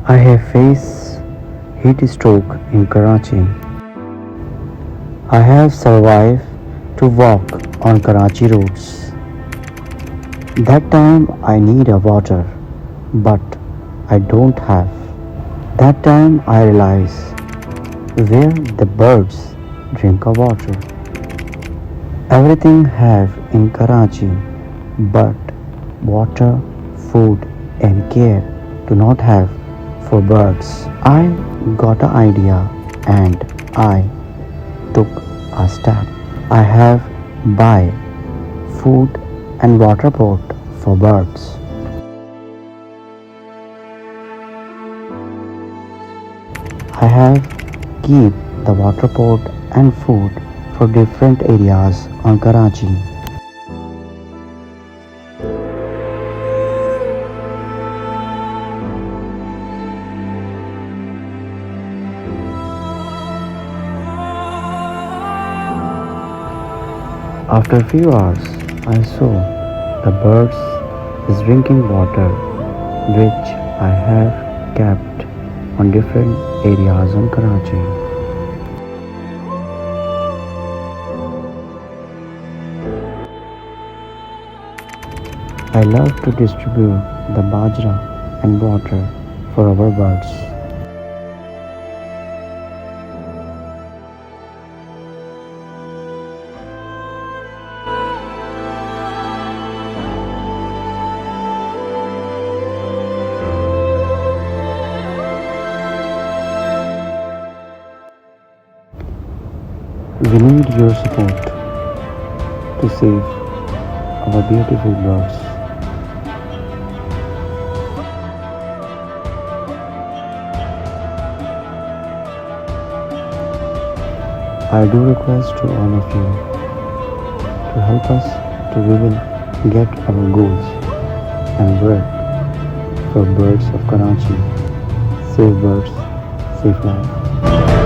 I have faced heat stroke in Karachi. I have survived to walk on Karachi roads. That time I need a water, but I don't have. That time I realize where the birds drink a water. Everything have in Karachi, but water, food and care do not have for birds. I got an idea and I took a step. I have buy food and water pot for birds. I have keep the water pot and food for different areas on Karachi. After a few hours, I saw the birds is drinking water which I have kept on different areas on Karachi. I love to distribute the bajra and water for our birds. We need your support to save our beautiful birds. I do request to all of you to help us to we will get our goals and work for birds of Karachi. Save birds, save life.